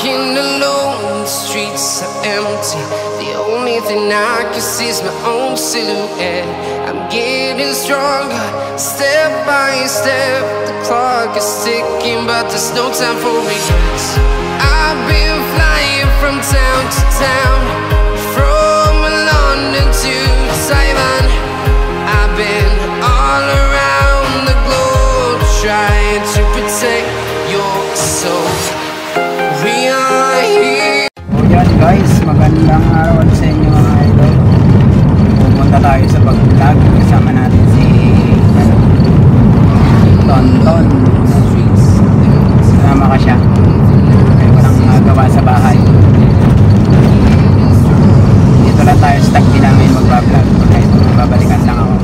walking alone, the streets are empty. The only thing I can see is my own silhouette. I'm getting stronger, step by step. The clock is ticking, but there's no time for regrets. I've been flying from town to town, from London to Taiwan. I've been all around the globe, trying to protect your soul. We are here. So yan guys, magandang araw sa inyo mga idol. Pupunta tayo sa pag-vlog. Kasama natin si Tonton. Kasama ka siya. May walang gawa sa bahay. Dito lang tayo sa tagpi namin mag-vlog. Kaya babalikan lang ako.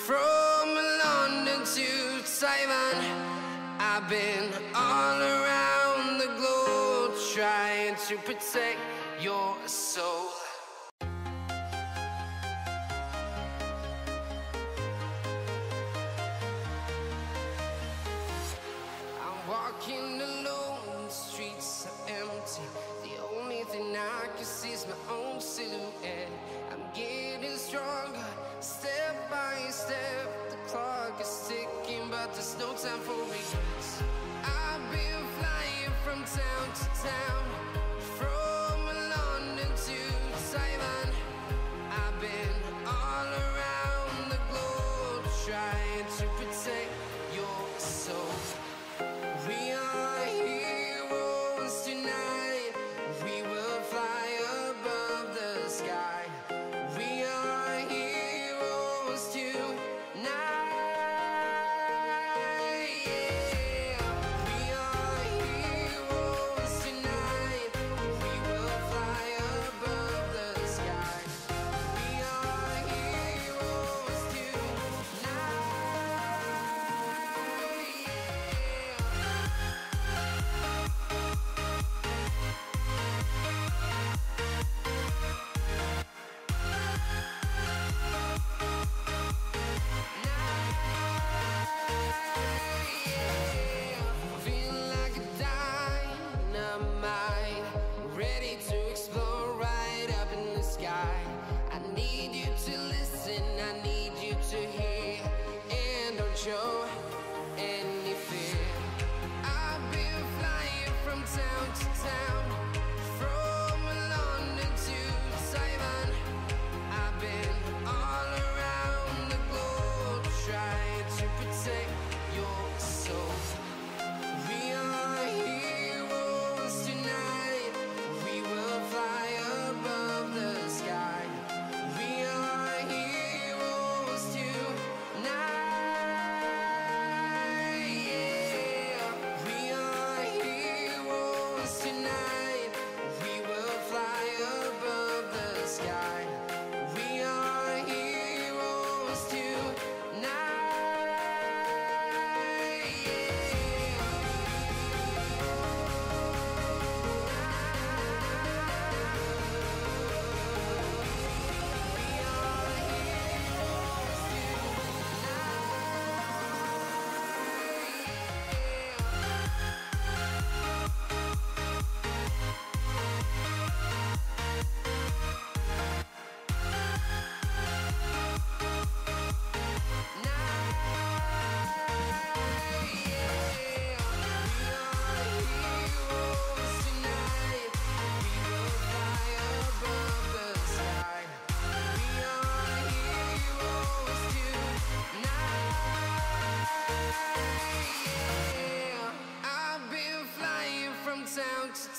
From London to Taiwan, I've been all around the globe, trying to protect your soul. I'm walking alone, the streets are empty. The only thing I can see is my own silhouette. I'm getting stronger, step by step. The clock is ticking, but there's no time for regrets. I've been flying from town to town, from London to Taiwan. I've been all around the globe, trying to protect your soul. We are heroes tonight. We will fly above the sky.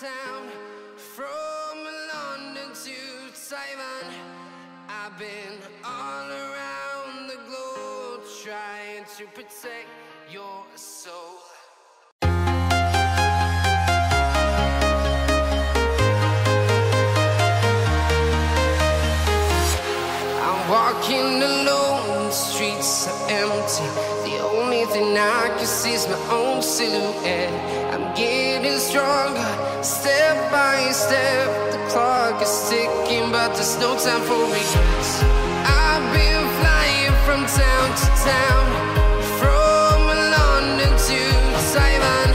town, from London to Taiwan. I've been all around the globe trying to protect your soul. I'm walking alone, the streets are empty. The only thing I can see is my own silhouette. I'm getting stronger, step by step. The clock is ticking, but there's no time for regrets. I've been flying from town to town, from London to Taiwan.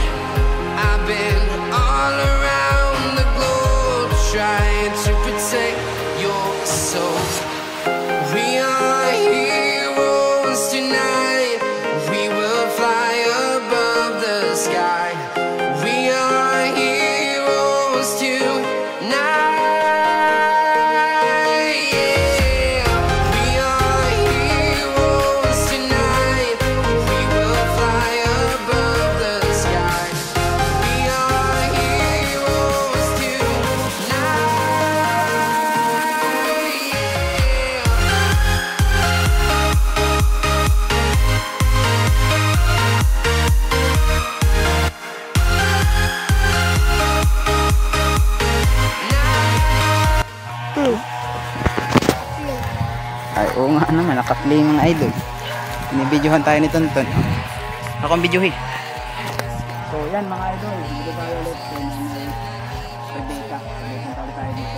I've been all around the globe trying to protect your soul. We are heroes tonight. We will fly above the sky. We are heroes tonight. Yeah. We are heroes tonight. We will fly above the sky. We are heroes tonight. Ay, oo nga naman, naka-play mga idol. Binibidyohan tayo ni Tonton. Ako ang videohi. So yan mga idol, dito tayo ulit sa Nanay Rebecca. Pagkakita tayo dito.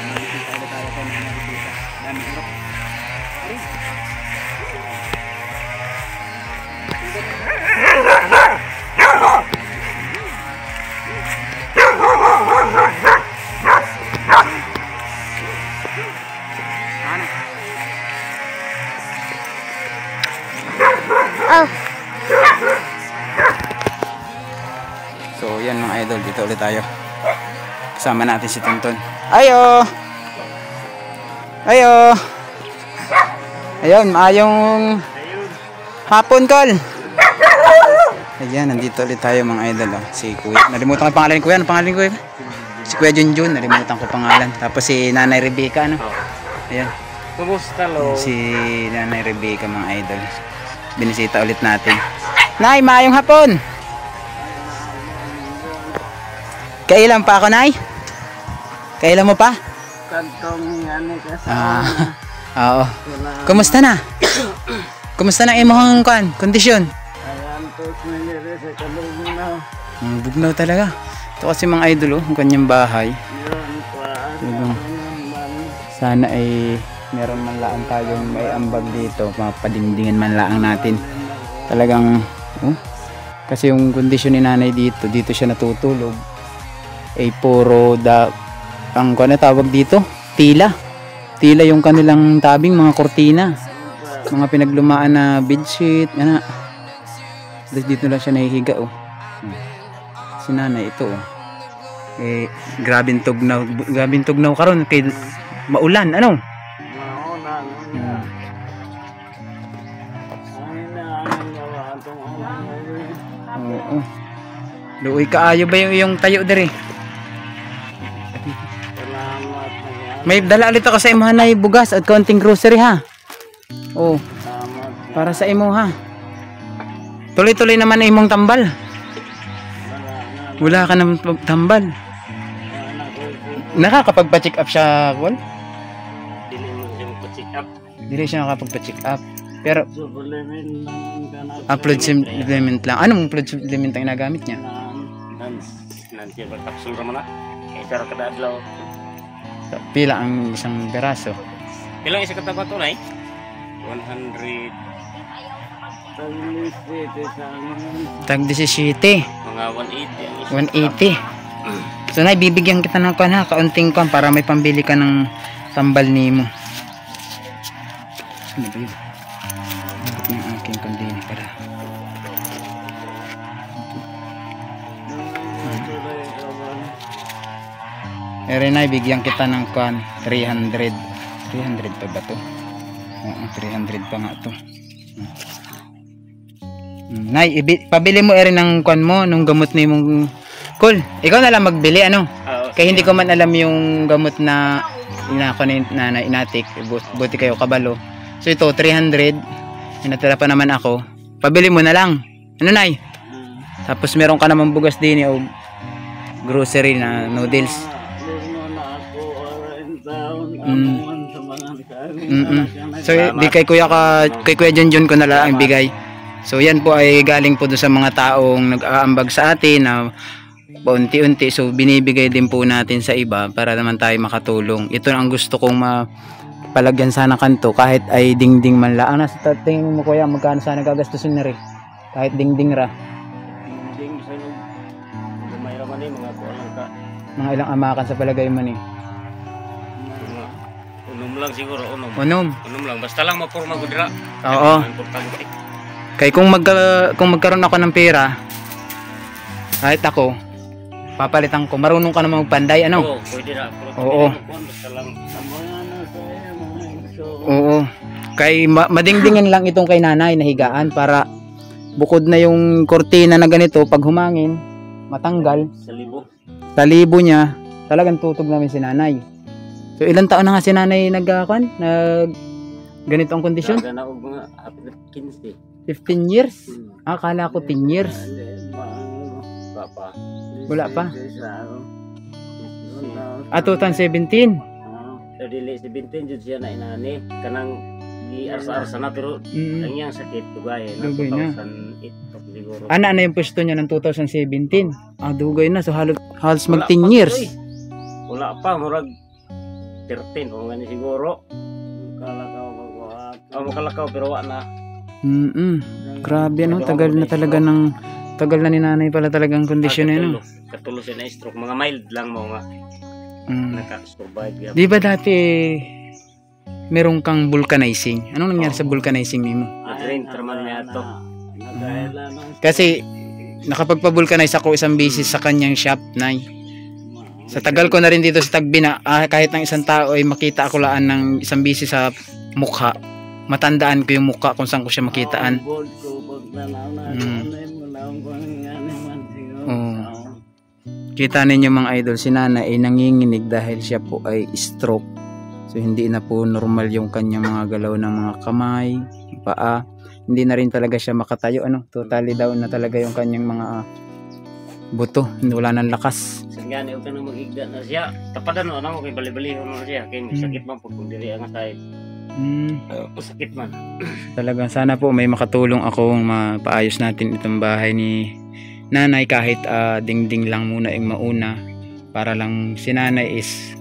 Nakikita ulit tayo sa Nanay Rebecca. Dami hirap. So yan mga idol, dito ulit tayo. Kasama natin si Tonton. Ayo! Ayo! Ayun, maayong hapon, Col. Ayan, nandito ulit tayo mga idol. Oh. Si Kuya, nalimutan ko pangalan ni Kuya. Ano pangalan ni Kuya? Si Kuya Junjun, nalimutan ko pangalan. Tapos si Nanay Rebecca, ano? Ayan. Kumusta lo? Si Nanay Rebecca mga idol. Binisita ulit natin. Nay, maayong hapon! Kailan pa ako, Nay? Kailan mo pa? Kantong yan eh kasi. Oo. Kumusta na? Kumusta na imong kondisyon? Ayan po, siniliri sa kalugnaw. Bugnaw talaga. Ito kasi mga idol, ang kanyang bahay. Yun po. Sana ay meron man lang tayong may ambag dito. Mapadingdingan man lang natin. Talagang, kasi yung kondisyon ni nanay dito siya natutulog. Ay puro ang tawag dito, tila yung kanilang tabing, mga kortina, mga pinaglumaan na bedsheet, ano. Dito lang siya nahihiga, si nanay ito, grabing tugnaw karon kay maulan, ano. Oo. Luoy kaayo ba yung tayo diri? May dala ulit ako sa imo na bugas at konting grocery ha. Oh. Para sa imo ha. Tuloy-tuloy naman na imong tambal. Wala ka nang tambal. Nakakapagpa-check up siya, Kol? Dili siya nakapagpa-check up. Pero upload supplement lang. Anong upload supplement ang ginagamit niya? Nanti berkapsul ramana. Cara kada adlaw. Pila ang isang peraso? Ilang isa kata bato nay? 100 tag 17. Mga 180. 180. So nay bibigyan kita ng kuan ha, kaunting kuan para may pambili ka ng tambal nimo. Ano ba yun? Bakit yung aking kondini para? Ere nay bigyan kita ng kuan 300 pa ba to? Oo, 300 pa nga to. Nay, pabili mo ere ng kuan mo nung gamot ni mong Cool. Ikaw na lang magbili, ano? Oo, Kaya hindi ko man alam yung gamot na inako ni Nanay Inatik. Buti kayo kabalo. So ito, 300. Inatira pa naman ako. Pabili mo na lang. Ano, Nay? Tapos meron ka naman bugas din o grocery na noodles. So di kay Kuya Junjun ko na lang bigay. So yan po ay galing po doon sa mga taong nag-aambag sa atin na paunti-unti. So binibigay din po natin sa iba para naman tayo makatulong. Ito ang gusto kong palagyan sana kanto kahit ay dingding man lang. Nasa tingin mo kuya magkano sana gagastusin na rin? Kahit dingding ra. Ding sa lumay raman eh, mga kulang ka. Mga ilang amakan sa palagay mo ni? Unom lang siguro, unom. Unom Lang, basta lang mapurma gudra. Oo. Importante. Kaya kung magkaroon ako ng pera, kahit ako, papalitan ko. Marunong ka naman magpanday, ano? Oo, pwede na. Oo. Basta lang. Oo. Kay madingdingin lang itong kay nanay na higaan para bukod na yung kortina na ganito, pag humangin, matanggal. Sa libo niya, talagang tutog namin si nanay. So ilang taon na nga si nanay nag ganito ang kondisyon? Naga na og mga 15. 15 years? Akala ko 10 years. Papa. Wala pa. 2017. Dili 17 jud siya na inani kanang gi-arsa-arsa na pero ang iyang sakit dugay na Dugay na. 2008 siguro. Ana na yung pwesto niya ng 2017. Dugay na. So halos mag Wala 10 pa, years. oy. Wala pa murag 13 o ngani siguro. Makalakaw pero wa na. Grabe no, tagal na ni nanay pala talagang kondisyon niya no. Katulo siya na stroke, mga mild lang mo nga. Naka-survive. Di ba dati meron kang vulcanizing? Anong nangyari sa vulcanizing nimo? Nag-drain traman niya ito. Kasi nakapagpa-vulcanize ako isang bisis sa kanyang shop, Nay. Sa tagal ko na rin dito sa Tagbina, kahit ng isang tao ay makita ako laan ng isang bisis sa mukha. Matandaan ko yung mukha kung saan ko siya makitaan. Kita ninyo mga idol, si Nana ay nanginginig dahil siya po ay stroke. So hindi na po normal yung kanyang mga galaw ng mga kamay, paa. Hindi na rin talaga siya makatayo, totally down na talaga yung kanyang mga buto. Wala nang lakas. Sangani og kanang mag-igda na siya. Tapadan no kay bali-bali na siya kay sakit man pag diri ang side. Sakit man. Talagang sana po may makatulong akong mapaayos natin itong bahay ni Nanay kahit dingding lang muna yung mauna para lang si Nanay is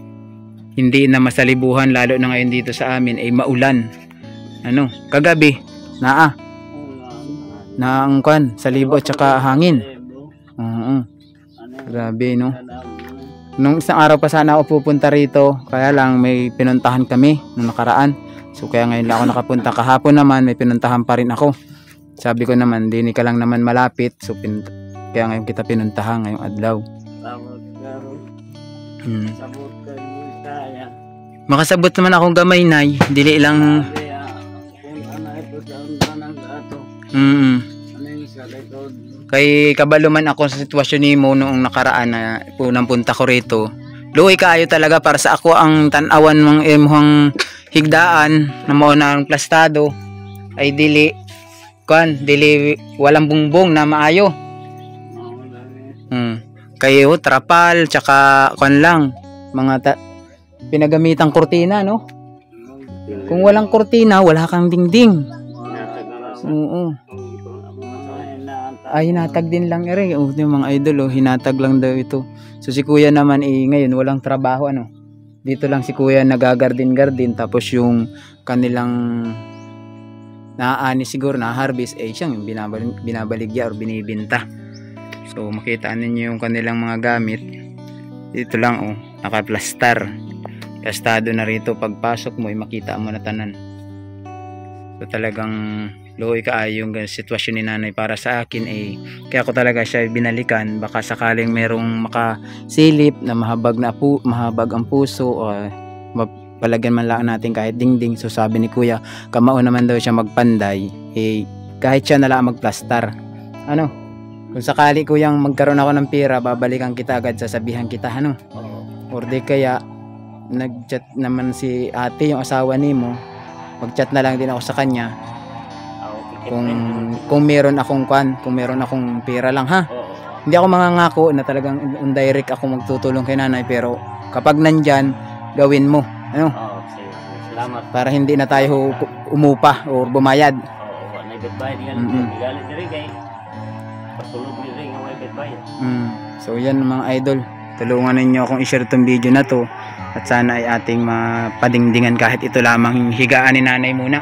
hindi na masalibuhan lalo na ngayon dito sa amin ay maulan. Kagabi ang sa libo at saka hangin. Grabe no. Nung isang araw pa sana ako pupunta rito, kaya lang may pinuntahan kami nung nakaraan. So kaya ngayon lang ako nakapunta. Kahapon naman may pinuntahan pa rin ako. Sabi ko naman, dini ka lang naman malapit. So kaya ngayon kita pinuntahan ngayong adlaw. Makasabot naman akong gamay, Nay. Dili lang. Kay kabalo man ako sa sitwasyon ni mo noong nakaraan na punang punta ko rito. Luoy kaayo talaga para sa ako ang tan-awan mong imong higdaan na mao na plastado ay dili walang bungbong na maayo. Kayo trapal tsaka lang mga pinagamit kortina no. Kung walang kortina wala kang dingding. Oo. Ay hinatag din lang yung mga idol hinatag lang daw ito. So si kuya naman ngayon walang trabaho dito lang si kuya nagagardin tapos yung kanilang naaani siguro na harvest siyang binabaligya or binibinta. So makitaan ninyo yung kanilang mga gamit dito lang nakaplastar plastado na rito pagpasok mo makita mo na tanan. So talagang luoy kaayo yung sitwasyon ni Nanay para sa akin kaya ko talaga siya binalikan baka sakaling merong makasilip na mahabag ang puso o palagyan man lang natin kahit dingding. So sabi ni kuya kamao naman daw siya magpanday kahit siya na lang magplastar Kung sakali kuyang magkaroon ako ng pera, babalikan kita agad, sasabihan kita ano. Oo. Or di kaya nag-chat naman si ate, yung asawa nimo, mag-chat na lang din ako sa kanya kung meron akong kung meron akong pera lang ha. Oo. Hindi ako mangangako na talagang indirect ako magtutulong kay nanay, pero kapag nandyan, gawin mo ano, Oo, salamat. para hindi na tayo umupa or bumayad. Oo, may bitbayad nga. Galit na rin kay pasulog ni rin ang may bitbayad. So yan mga idol, tulungan ninyo akong i-share itong video na to, at sana ay ating mapadingdingan kahit ito lamang yung higaan ni nanay muna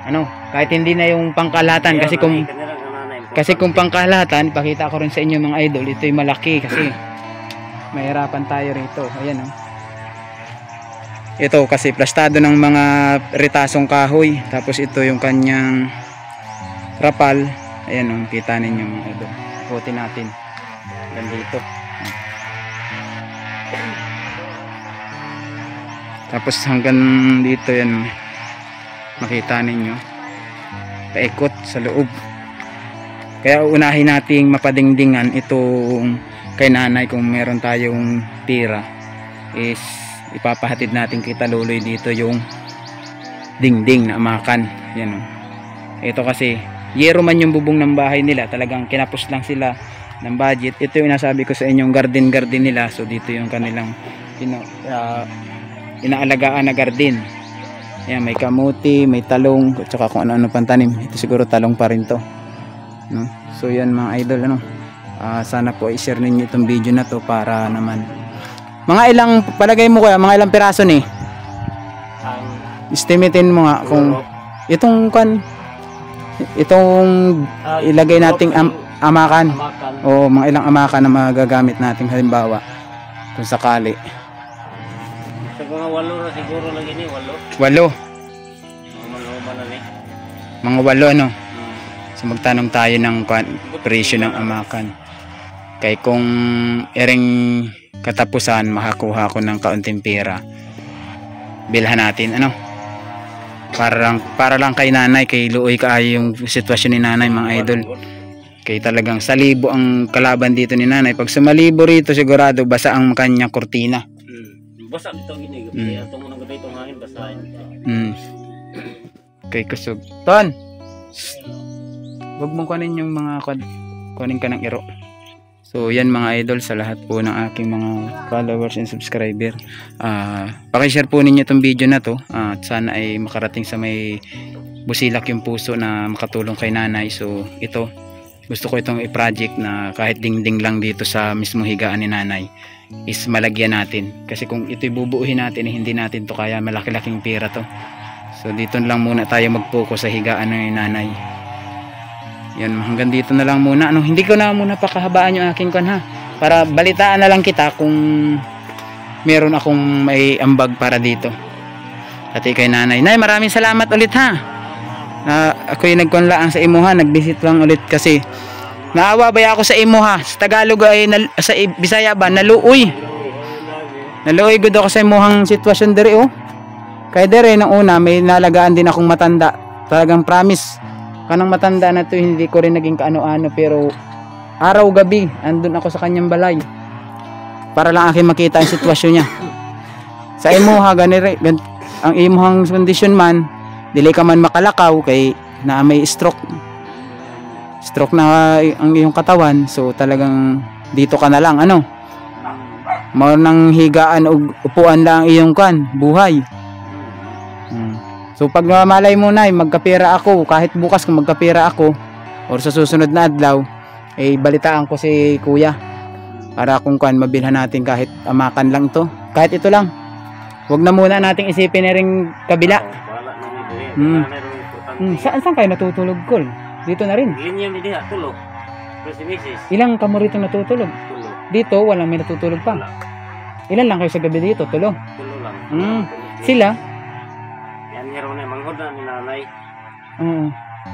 ano, kahit hindi na yung pangkalahatan, kasi kung pangkalahatan, ipakita ko rin sa inyo mga idol, ito yung malaki kasi mahirapan tayo rito. Ayan o, ito kasi plastado ng mga ritasong kahoy, tapos ito yung kanyang trapal. Ayan o, kita ninyo mga idol, ikutin natin dito. Tapos hanggang dito yan, makita ninyo, paikot sa loob. Kaya unahin nating mapadingdingan itong kay nanay. Kung meron tayong pira, is ipapahatid natin kay Taluloy dito yung dingding na amakan. Yan o. Ito kasi yero man yung bubong ng bahay nila, talagang kinapos lang sila ng budget. Ito yung nasabi ko sa inyong garden nila. So dito yung kanilang inaalagaan na garden. Ayan, may kamuti, may talong, at saka kung ano-ano pang tanim. Ito siguro talong pa rin to, no? So yan mga idol, ano, sana po i-share ninyo itong video na to para naman mga ilang, palagay mo kaya mga ilang piraso ni estimatein mo nga kung itong ilagay nating amakan, o mga ilang amakan na magagamit natin halimbawa kung sakali. Mga 8 na siguro lang ini, 8. 8. Mga 8 ano. So magtanong tayo ng presyo ng amakan. Kaya kung ering katapusan makakuha ko ng kaunting pera, bilhan natin ano. Para lang kay nanay, kay luoy kaayo yung sitwasyon ni nanay mga idol. Kaya talagang salibo ang kalaban dito ni nanay. Pag sumalibo rito, sigurado basa ang kanyang kurtina. Basa dito gini, kaya ito muna gabi itong hangin basahin. Kay kusog. Ton! Huwag mong kunin yung mga kunin ka ng iro. So yan mga idol, sa lahat po ng aking mga followers and subscriber, pakishare po ninyo itong video na to, at sana ay makarating sa may busilak yung puso na makatulong kay nanay. So ito, gusto ko itong i-project na kahit dingding lang dito sa mismo higaan ni nanay is malagyan natin, kasi kung ito ibubuuhin natin hindi natin to kaya, malaki-laking pera to. So dito lang muna tayo mag-focus sa higaan ng nanay. Yan, hanggang dito na lang muna ano, hindi ko na muna pakahabaan yung aking ha, para balitaan na lang kita kung meron akong may ambag para dito. At kay nanay, maraming salamat ulit ha. Ako yung nagkunlaan sa imuha, nag-visit lang ulit kasi naawa ba ako sa imuha. Sa Tagalog ay sa Bisaya ba, naluoy gud ako sa imuhang sitwasyon diri oh. Kaya diri nang una may nalagaan din akong matanda, talagang promise kanang matanda na to, hindi ko rin naging kaano-ano, pero araw gabi andun ako sa kanyang balay para lang aking makita ang sitwasyon niya. Sa imuha ganire ang imuhang kondisyon man, dili ka man makalakaw kay na may stroke na ang iyong katawan. So talagang dito ka na lang ano, mao nang higaan o upuan lang iyong buhay. So pag malay mo na magkapera ako, kahit bukas kung magkapera ako or sa susunod na adlaw, balitaan ko si kuya para kung mabilhan natin kahit amakan lang to, kahit ito lang. Huwag na muna nating isipin na rin kabila. Saan kayo natutulog, Kol? Dito na rin. Linya mi diha tulog. Ilang kamo rito natutulog? Tulog. Dito walang may natutulog pa. Ilan lang kayo sa gabi dito? Tulo. Tulo lang. Sila? Yan meron na manghod na ni nanay.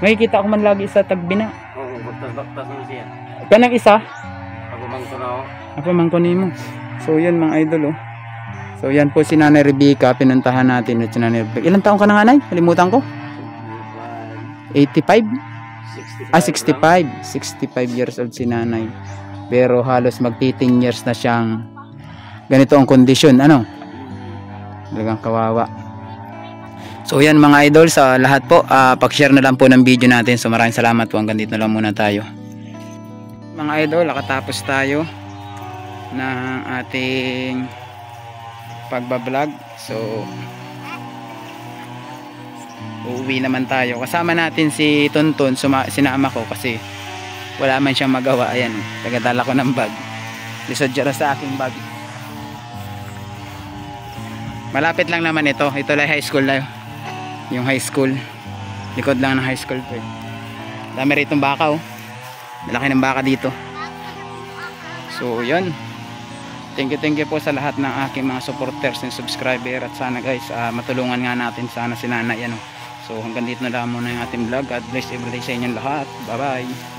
Makikita ko man lagi sa tagbina. Oo, baktas na siya. Kanang isa? Ako mangko na ako. Ako mangko nimo. So yan mga idol oh. So yan po si Nanay Rebecca, pinuntahan natin at si Nanay Rebecca. Ilang taon ka na, Nanay? Kalimutan ko. 85? 65 years old si nanay. Pero halos magti-10 years na siyang ganito ang kondisyon, ano? Talagang kawawa. So yan mga idol, sa lahat po, pag-share na lang po ng video natin. So maraming salamat po, hanggang dito na lang muna tayo. Mga idol, nakatapos tayo ng ating pagbablog. So uuwi naman tayo. Kasama natin si Tonton, sinama ko kasi wala man siyang magawa. Ayan, tagadala ko ng bag. Lisod siya sa aking bag. Malapit lang naman ito. Ito lang high school na yung high school. Likod lang ng high school po. Dami rito ng baka, oh. Malaki ng baka dito. So yun, thank you po sa lahat ng aking mga supporters and subscriber. At sana guys, matulungan nga natin sana si nanay, ano. So hanggang dito na lang muna yung ating vlog. God bless everyday sa inyong lahat. Bye bye.